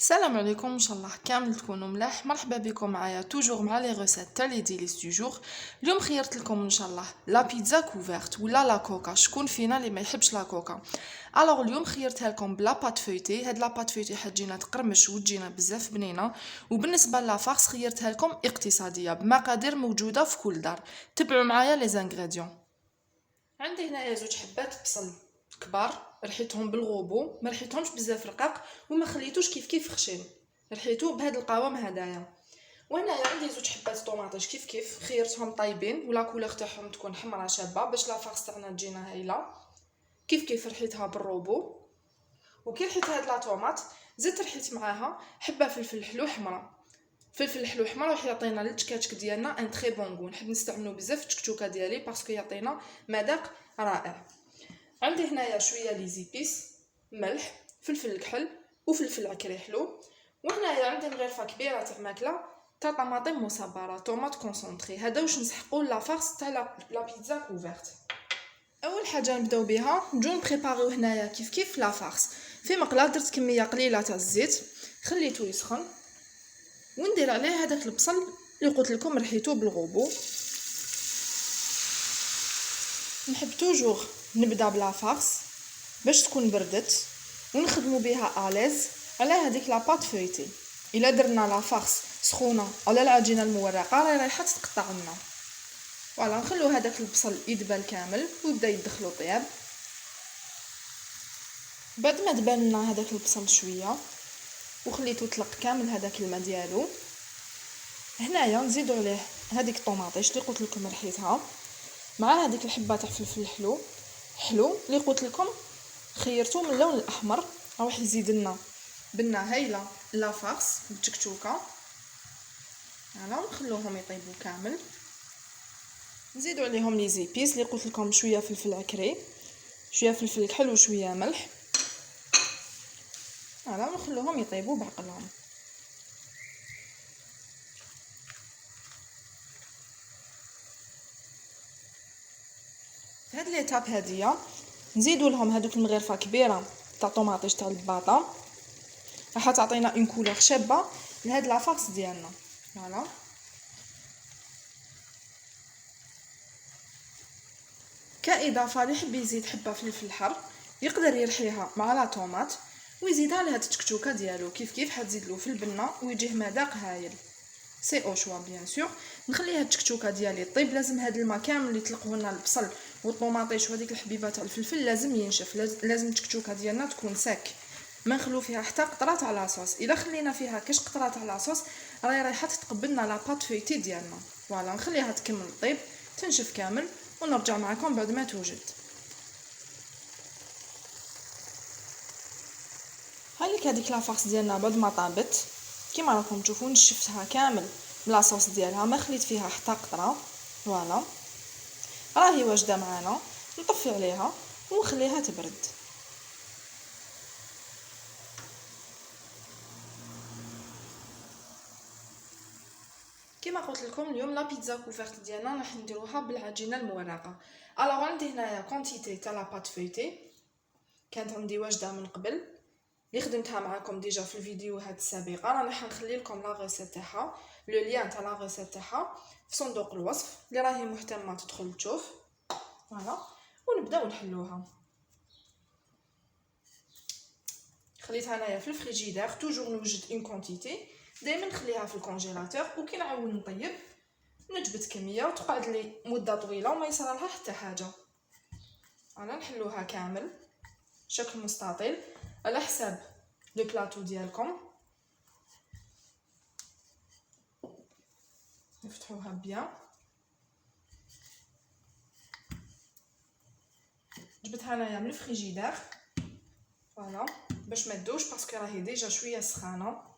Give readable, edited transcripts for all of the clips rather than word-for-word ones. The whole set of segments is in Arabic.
السلام عليكم، ان شاء الله كامل تكونوا ملاح. مرحبا بكم معايا توجور مع لي ريسيت تاع لي ديليس دو جور. اليوم خيرت لكم ان شاء الله لا بيتزا كوفرت ولا لا كوكا. شكون فينا اللي ما يحبش لا كوكا؟ الوغ اليوم خيرتها لكم بلا بات فويتي. هاد لا بات فويتي حتجينا تقرمش وتجينا بزاف بنينه. وبالنسبه لا فارس خيرتها لكم اقتصاديه بمقادير موجوده في كل دار. تبعوا معايا لي زانغريديون. عندي هنايا زوج حبات بصل كبار، رحيتهم بالغوبو، ما رحيتهمش بزاف رقاق وما خليتوش كيف خشين، رحيتو بهاد القوام هدايا. وهنايا عندي زوج حبات طوماطيش كيف خيرتهم طايبين ولا كولور تاعهم تكون حمرا شابه باش لا فارس تاعنا تجينا هايله. كيف رحيتها بالروبو. وكي رحيت هاد لا طوماط زدت رحيت معاها حبه فلفل حلو حمرا. فلفل حلو حمرا راح يعطينا التشكاتشك ديالنا ان تري بون غو. نحب نستعملو بزاف التشكتوكه ديالي باسكو يعطينا مذاق رائع. عندي هنايا شويه لي زيبيس، ملح، فلفل الكحل وفلفل عكري حلو. وهنايا عندي مغرفه كبيره تاع ماكله تاع طماطم مصبره، طوماط كونسونطري. هذا واش نسحقوا لا فارس تاع لا بيتزا كوفرت. اول حاجه نبداو بها نجو نبريباريو هنايا كيف لا فارس. في مقله درت كميه قليله تاع الزيت، خليته يسخن وندير عليه هذاك البصل اللي قلت لكم رحيتو بالغوبو. نحب توجور نبدا بلا فارس باش تكون بردت ونخدموا بها اليز على هذيك لا بات فويتي. الا درنا لا فارس سخونه على العجينه المورقه رايحه تقطع لنا. فوالا نخلو هذاك البصل يدبل كامل ويبدا يدخلو طياب. بعد ما دبل لنا هذاك البصل شويه وخليته طلق كامل هذاك الماء ديالو، هنايا نزيدو عليه هذيك الطوماطيش اللي قلت لكم رحيتها مع هذيك الحبه تاع فلفل حلو اللي قلت لكم خيرتو من اللون الاحمر. راح يزيد لنا بنا هايله لا فارس بالتكتوكه. هنا نخلوهم يطيبوا كامل. نزيدوا عليهم لي زيبيس اللي قلت لكم شويه فلفل عكري، شويه فلفل الكحل وشويه ملح. هنا نخلوهم يطيبوا بعقلهم. في هاد ليتاب هاديه نزيدوا لهم هذوك المغرفه كبيره تاع طوماطيش تاع الباطا، راح تعطينا اون كولور شابه لهاد لا فارس ديالنا. فوالا كاضافه اللي يحب يزيد حبه فلفل الحر يقدر يرحيها مع لا طوماط ويزيدها لهاد التكتوكه ديالو. كيف حتزيد له في البنه ويجيه مذاق هايل. سي او شوا بيان سور. نخلي هاد التكتوكه ديالي طيب. لازم هاد الماء كامل اللي طلقوه لنا البصل والطوماطيش وهذيك الحبيبه تاع الفلفل لازم ينشف. لازم التكتوكه ديالنا تكون ساك، ما نخلو فيها حتى قطره تاع لاصوص. الا خلينا فيها كاش قطره تاع لاصوص رايحه تتقبلنا لا بات فويتي ديالنا. فوالا نخليها تكمل طيب تنشف كامل ونرجع معكم بعد ما توجد. هايليك هذيك لا فارس ديالنا بعد ما طابت كيما راكم تشوفون نشفتها كامل بلا صوص ديالها، ما خليت فيها حتى قطره. فوالا راهي واجده معانا. نطفي عليها ونخليها تبرد. كما قلت لكم اليوم لا بيتزا كوفرت ديالنا راح نديروها بالعجينه المورقه. الوغ عندي هنايا كونتيتي تاع لا بات فويتي كانت عندي واجده من قبل اللي خدمتها معكم ديجا في الفيديوهات السابقه. راني حنخلي لكم لا ريسيت تاعها، لو لين تاع لا ريسيت تاعها في صندوق الوصف اللي راهي مهتمه تدخل تشوف. فوالا ونبداو نحلوها. خليتها انايا في الفريجيدير، توجور نوجد اون كونتيتي دائما نخليها في الكونجيلاتور وكي نعاود نطيب نجبد كميه وتقعد لي مده طويله وما يصرالها حتى حاجه. انا نحلوها كامل شكل مستطيل على حساب لو بلاطو ديالكم. نفتحوها بيان. جبتها انايا من الفريجيدير فوالا باش ما تدوش باسكو راهي ديجا شويه سخانه.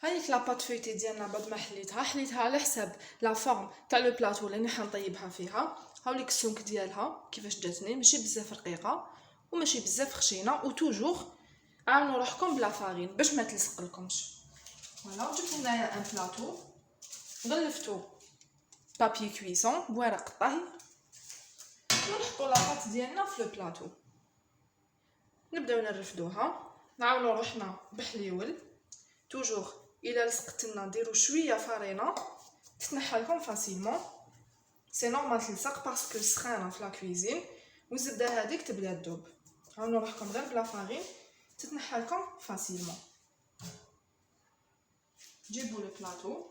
هايك لا بات فويتي ديالنا بعد ما حليتها على حساب لا فورم تاع لو بلاطو اللي حنطيبها فيها. هاوليك السمك ديالها كيفاش جاتني، ماشي بزاف رقيقه وماشي بزاف خشينه. وتوجور عاونوا روحكم بلا فارين باش ما تلصق لكمش. فوالا جبت هنايا ان بلاطو غلفتو بابي كويسون بورق الطهي ونحطوا لاطاط ديالنا في البلاطو. نبداو نرفدوها، نعاونوا روحنا بحليول توجور. الا لصقت لنا نديرو شويه فرينه تتنحى لكم فاسيلمون. سي نورمال تلصق باسكو سخانه في لا كويزين والزبده هذيك تبدا تذوب. عاونوا روحكم غير بلا فارين تتنحى لكم فاسيلمون. جيبوا لو بلاطو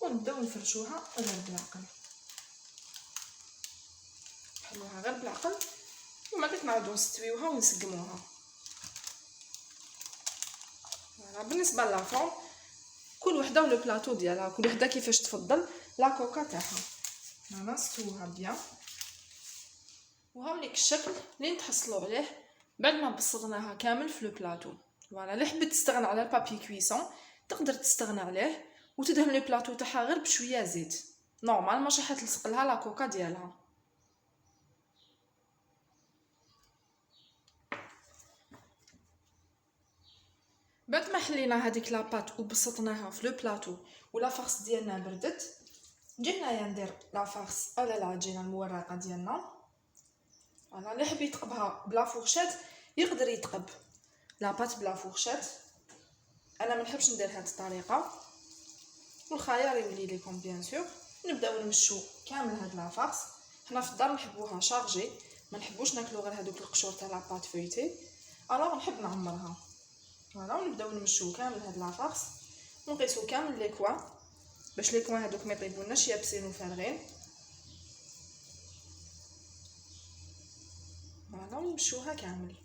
ونبداو نفرشوها غير بالعقل. نحلوها غير بالعقل وما كنعاودو نستويوها ونسقموها. بالنسبه لافون كل وحده ولو بلاطو ديالها، كل وحده كيفاش تفضل لا كوكا تاعها. انا نستوها بيان وهاوليك الشكل اللي نتحصلوا عليه بعد ما بصرناها كامل في لو بلاطو. فوالا اللي حبيت تستغنى على البابي كويسون تقدر تستغنى عليه وتدهن لو بلاطو تاعها غير بشويه زيت. نورمال ماشي حتلصق لها لا كوكا ديالها. بعد ما حلينا هذيك لاباط وبسطناها في لو بلاطو ولا فارس ديالنا بردت، نجي هنايا ندير لا فارس على العجينه المورقه ديالنا. فوالا اللي حبي يتقبها بلا فورشيت يقدر يتقب لاباط بلا فورشيت. انا ما نحبش ندير هذه الطريقه والخيار يولي لكم بيان سور. نبداو نمشو كامل هاد لا فارس. حنا في الدار نحبوها شارجي، ما نحبوش ناكلو غير هذوك القشور تاع لاباط فويتي، الوغ نحب نعمرها. فوالا ونبداو نمشو كامل هاد لا فارس ونقيسو كامل لي كوا باش لي كوا هذوك ما يطيبوناش يابسين وفارغين. فوالا ونمشوها كامل.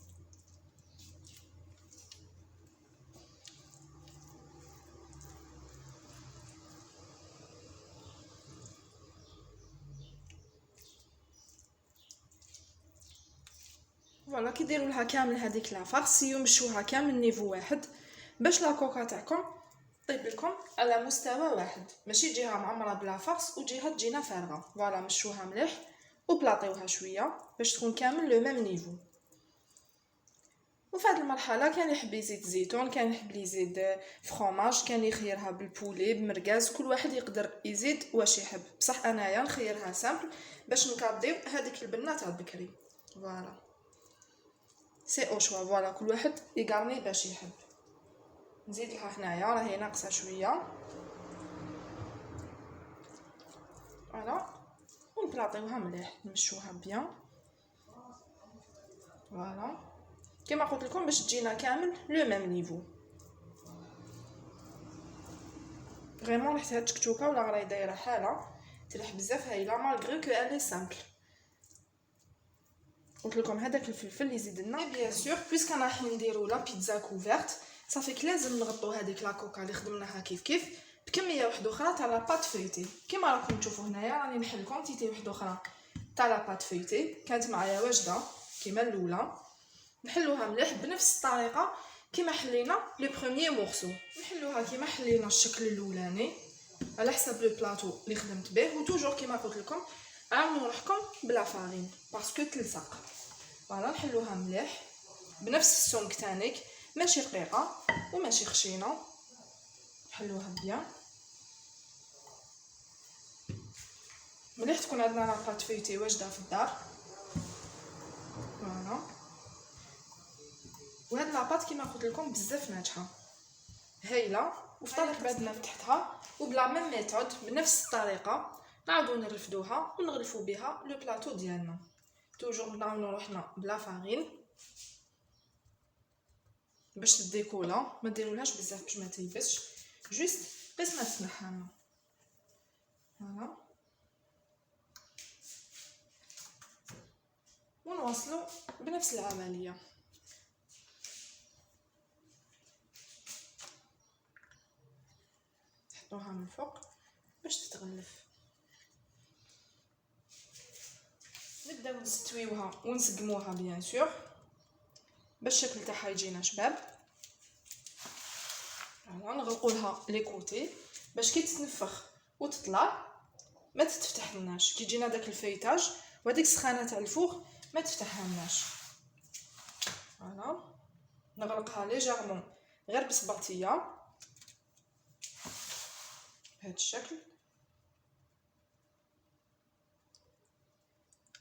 فوالا كي ديروا لها كامل هذيك لا فارس يمشوها كامل نيفو واحد باش لا كوكا تاعكم طيب لكم على مستوى واحد، ماشي جهه معمره بلا فارس وجهه تجينا فارغه. فوالا مشوها مليح وبلاطيوها شويه باش تكون كامل لو ميم نيفو. وفي هذه المرحله كان يحب يزيد زيتون، كان يحب يزيد فرomاج، كان يخيرها بالبولي بمرقاز، كل واحد يقدر يزيد واش يحب. بصح انايا نخيرها سامبل باش نكاديو هذيك البنه تاع بكري. فوالا سي او شوا. فوالا كل واحد يقارني باش يحب. نزيد لها هنايا راهي ناقصه شويه. فوالا ونبلاطيوها مليح نمشوها بيان. فوالا كما قلت لكم باش تجينا كامل لو ميم نيفو. فريمون ريحه هاد التكتوكه ولا راهي دايره حاله تريح بزاف هايله مالغري كو الي سامبل. قلت لكم هذاك الفلفل يزيد لنا بيان سور بويسك انا راح نديرو لا بيتزا كوفرت صافي لازم نغطو هذيك لا كوكا اللي خدمناها كيف بكميه واحده اخرى تاع لا بات فيتي. كما راكم تشوفوا هنايا راني نحل كونتيتي واحده اخرى تاع لا بات فيتي كانت معايا واجده كيما الاولى. نحلوها مليح بنفس الطريقه كما حلينا لي بروميير مورسو. نحلوها كما حلينا الشكل الاولاني على حسب لو بلاطو اللي خدمت به. وتوجور كما قلت لكم عاونوا روحكم بلا فارين باسكو تلصق. فوالا نحلوها مليح بنفس السمك تاعك، ماشي رقيقه وماشي خشينه. نحلوها بيان مليح تكون عندنا لاباط فيتي واجده في الدار. فوالا وهاد لاباط كيما قلت لكم بزاف ناجحه هايله. وفي طريق بعد ما فتحتها وبلا ميم ميثود بنفس الطريقه نعاودو نرفدوها ونغلفو بها لو بلاطو ديالنا. توجور نعاونو روحنا بلا فارين باش تديكولا، ما ديرولهاش بزاف باش ما تيبسش، جوست باش ما تتنحى. فوالا ونواصلوا بنفس العمليه. نحطوها من فوق باش تتغلف. نبداو نستويوها ونسقموها بيان سور باش الشكل تاعها يجينا شباب. فوالا نغلقوا لها لي كوتي باش كي تتنفخ وتطلع ما تتفتح لناش، كي يجينا داك الفيتاج وهذيك السخانه تاع الفوغ ما تفتحها لناش. فوالا نغلقها ليجيرمون غير بصباطيه بهذا الشكل.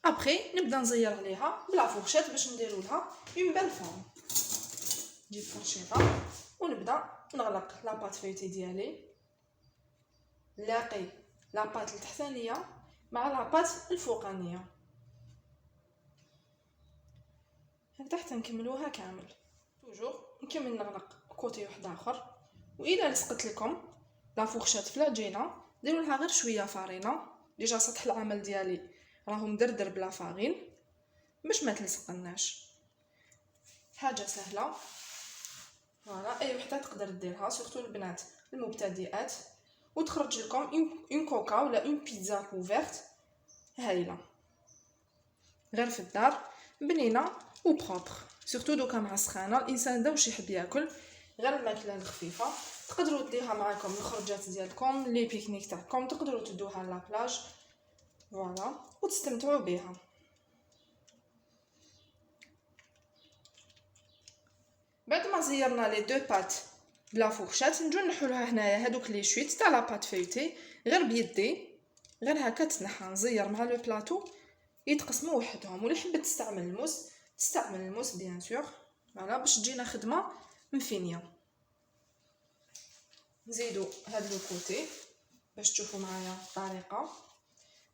ابري نبدا نزير عليها بلا فورشيت باش نديرو لها اون بال فورم. نجيب فرشيطه ونبدا نغلق لاباط فيتي ديالي، نلاقي لاباط التحتانيه مع لاباط الفوقانيه هكذا حتى نكملوها كامل. توجور نكمل نغلق كوتي واحد اخر، والى لصقت لكم لا فورشيت في العجينه ديروا لها غير شويه فارينه. ديجا سطح العمل ديالي راهو مدردر بلا فارين باش ما تلصقناش. حاجه سهله فوالا، اي وحده تقدر ديرها، سورتو البنات المبتدئات، وتخرج لكم اون كوكا ولا اون بيتزا كوفرت هايله غير في الدار، بنينه و بروبر. سورتو دوكا مع السخانه الانسان دا واش يحب ياكل غير الماكله الخفيفه. تقدروا ديرها معكم الخرجات ديالكم، لي بيكنيك تاعكم، تقدروا تدوها لا بلاج فوالا وتستمتعوا بها. بعد ما زيرنا لي دو بات بلا فورشات نجو نحولها هنايا هادوك لي شويت تاع لا بات فيوتي غير بيدي، غير هكا تنحى نزير مع لو بلاطو يتقسموا وحدهم. ولا حبيت تستعمل الموس تستعمل الموس بيان سور فوالا باش تجينا خدمه مفينيه. نزيدو هاد لو كوتي باش تشوفوا معايا الطريقه،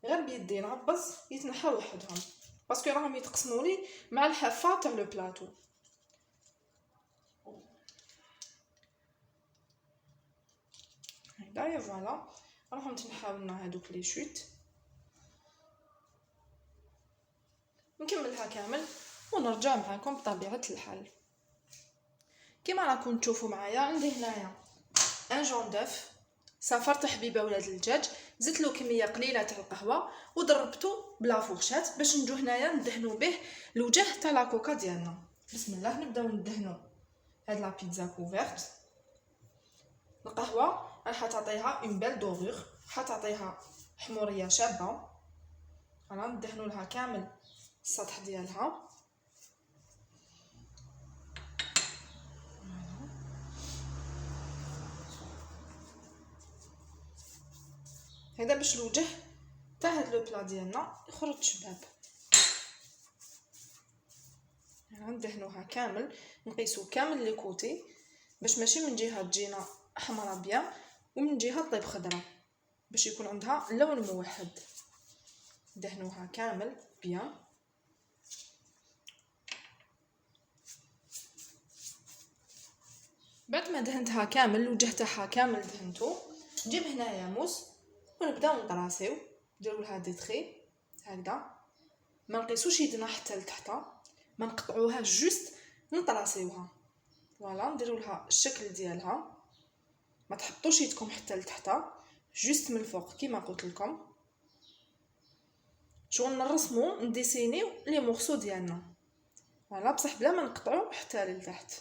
غير بيدي نعبز يتنحى وحدهم باسكو راهم يتقسموا لي مع الحافه تاع لو بلاطو. هكذا فوالا راهم تنحاو لنا هادوك لي شوت. نكملها كامل ونرجع معكم بطبيعه الحال. كما راكم تشوفوا معايا عندي هنايا ان جون دوف صفرت حبيبه ولاد الدجاج، زدت له كميه قليله تاع القهوه وضربته بلا فورشات باش نجو هنايا ندهنوا به الوجه تاع لا كوكا ديالنا. بسم الله نبداو ندهنوا هاد لا بيتزا كوفرت. القهوه راح تعطيها اون بيل دورور، حتعطيها حموريه شابه. انا ندهنوا لها كامل السطح ديالها. هذا باش الوجه تاع هاد لو بلا ديالنا يخرج شباب. ندهنوها كامل، نقيسو كامل لي كوتي باش ماشي من جهه تجينا حمراء بيان ومن جهه طيب خضراء، باش يكون عندها لون موحد. دهنوها كامل بيان. بعد ما دهنتها كامل الوجه تاعها كامل دهنتو، نجيب هنايا موس ونبداو نطراسيو. نديرو لها دي تري هكذا، ما نقيسوش يدنا حتى لتحت، ما نقطعوها جوست نطراسيوها فوالا. نديرو لها الشكل ديالها، ما تحطوش يدكم حتى لتحت، جوست من الفوق كيما قلت لكم. شغل نرسمو نديسينيو لي مورسو ديالنا فوالا، بصح بلا ما نقطعو حتى لتحت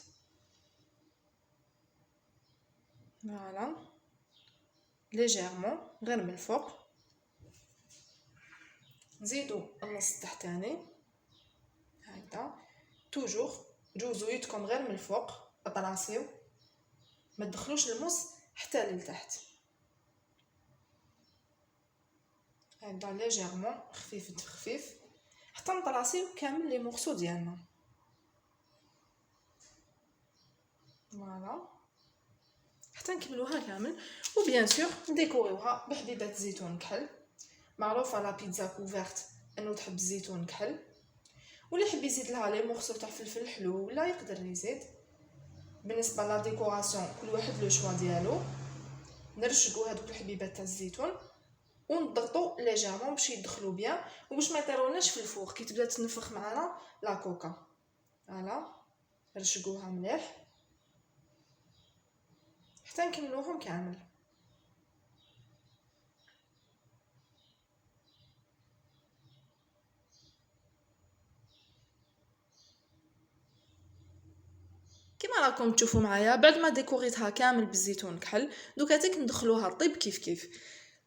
فوالا، ليجيرمون غير من الفوق. نزيدو النص التحتاني هكذا، توجور جوزو يدكم غير من الفوق، اطراسيو ما تدخلوش الموس حتى لتحت هكذا، ليجيرمون خفيف خفيف حتى نطراسيو كامل لي مورسو ديالنا فوالا حتى نكملوها كامل. وبيان سور نديكوريوها بحبيبات زيتون كحل. معروفه لا بيتزا كوفرت انه تحب الزيتون كحل، واللي يحب يزيد لها لي مورسو تاع فلفل حلو ولا يقدر يزيد. بالنسبه لا ديكوراسيون كل واحد لو شوا ديالو. نرشقوا هذوك الحبيبات تاع الزيتون ونضغطوا ليجيرمون باش يدخلوا بيان وباش ما يطيروناش في الفوق كي تبدا تنفخ معنا لا كوكا فوالا. رشقوها مليح حتى نكملوهم كامل. كما راكم تشوفوا معايا بعد ما ديكوريتها كامل بالزيتون كحل، دوكا تك ندخلوها طيب كيف كيف.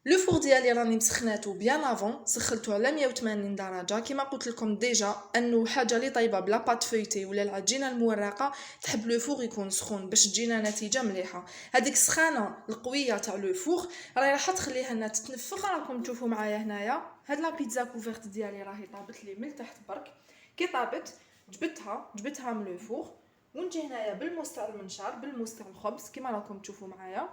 لو فور ديالي راني مسخناتو بيان افون، سخنتو على 180 درجه. كما قلت لكم ديجا انه حاجه اللي طايبه بلا بات فويتي ولا العجينه المورقه تحب لو فور يكون سخون باش تجينا نتيجه مليحه. هذيك السخانه القويه تاع لو فور راح تخليها انها تتنفخ. راكم تشوفوا معايا هنايا هاد لا بيتزا كوفرت ديالي راهي طابت لي من تحت برك. كي طابت جبتها من لو فور ونجي هنايا بالموس تاع المنشار بالموس تاع الخبز كما راكم تشوفوا معايا.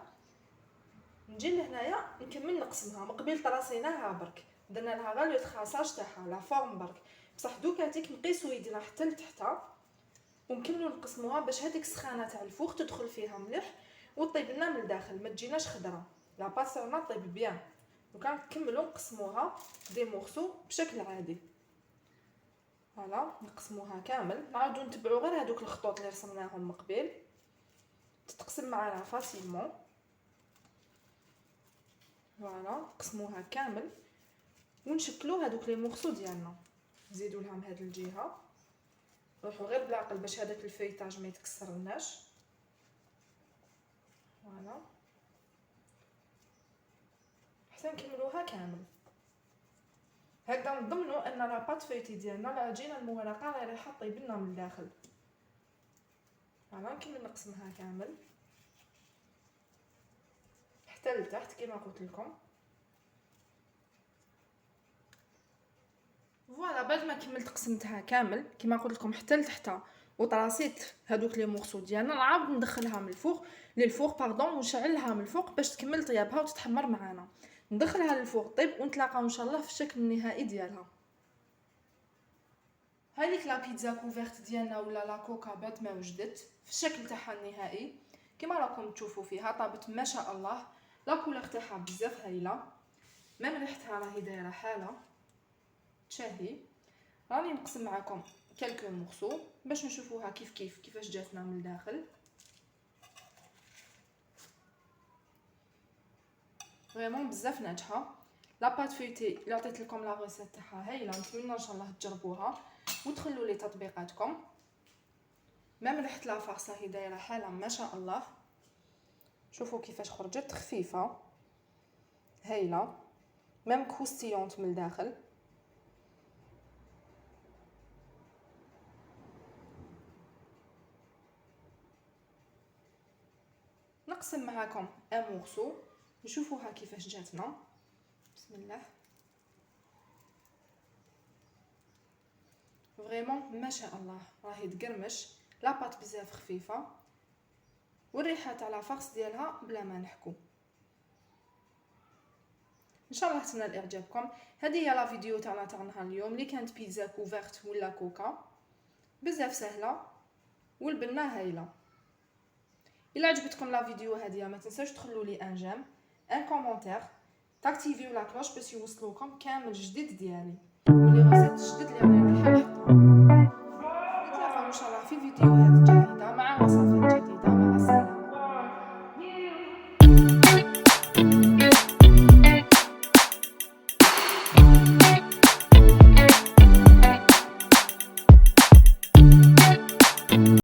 نجي لهنايا نكمل نقسمها. مقبل طراسيناها برك درنا لها غير لو تراساج تاعها لا فورم برك، بصح دوكاتيك نقيسو يدينا حتى لتحتا ونكملوا نقسموها باش هذيك السخانه تاع الفوق تدخل فيها مليح وطيب لنا من الداخل ما تجيناش خضره. لا بات تاعنا طيب بيان. دوكا نكملوا نقسموها دي مورسو بشكل عادي. فوالا نقسموها كامل. نعاودو نتبعوا غير هذوك الخطوط اللي رسمناهم من قبل تتقسم معنا فاسيلمون. فوالا نقسموها كامل ونشكلو هذوك لي مورسو ديالنا. نزيدو لها من هذه الجهه. روحوا غير بالعقل باش هذاك الفيتاج ما يتكسرناش. فوالا حتى نكملوها كامل. هكذا نضمنوا ان لا بات فيتي ديالنا العجينه المورقه رايحه طيب لنا من الداخل. فوالا نكمل نقسمها كامل حتى لتحت كما قلت لكم. فوالا بعد ما كملت قسمتها كامل كما قلت لكم حتى لتحت وطراسيت هذوك لي مورسو ديالنا، نعاود ندخلها من الفوق للفوق ونشعلها من الفوق باش تكمل طيابها وتتحمر معانا. ندخلها للفوق طيب ونتلاقاو ان شاء الله في الشكل النهائي ديالها. هذيك لا بيتزا كوفرت ديالنا ولا لا كوكا بعد ما وجدت في الشكل تاعها النهائي كما راكم تشوفوا فيها طابت ما شاء الله. لا كولور تاعها بزاف هايله، ميم ريحتها راهي دايره حاله تشهي. راني نقسم معكم كالكو مورسو باش نشوفوها كيفاش جاتنا من الداخل. فريمون بزاف ناجحه. لا بات فيتي اللي عطيت لكم لا ريسيت تاعها هايله، نتمنى ان شاء الله تجربوها وتخلوا لي تطبيقاتكم. ميم ريحه لا فارس هي دايره حاله ما شاء الله. شوفوا كيفاش خرجت خفيفه هايله ميم كروستيونت من الداخل. نقسم معكم ان مورسو نشوفوها كيفاش جاتنا. بسم الله. فريمون ما شاء الله راهي تقرمش. لا بات بزاف خفيفه والريحه تاع لا فارس ديالها بلا ما نحكو. ان شاء الله تنال اعجابكم. هذه هي لا فيديو تاعنا تاع نهار اليوم اللي كانت بيتزا كوفرت ولا كوكا بزاف سهله والبنه هايله. الا عجبتكم لا فيديو هذه ما تنساوش تخلوا لي ان جيم ان كومونتير تاكتيفيو لا كلوش باش يوصلوكم كامل جديد ديالي ولي ريسيت جديد اللي راني رايحه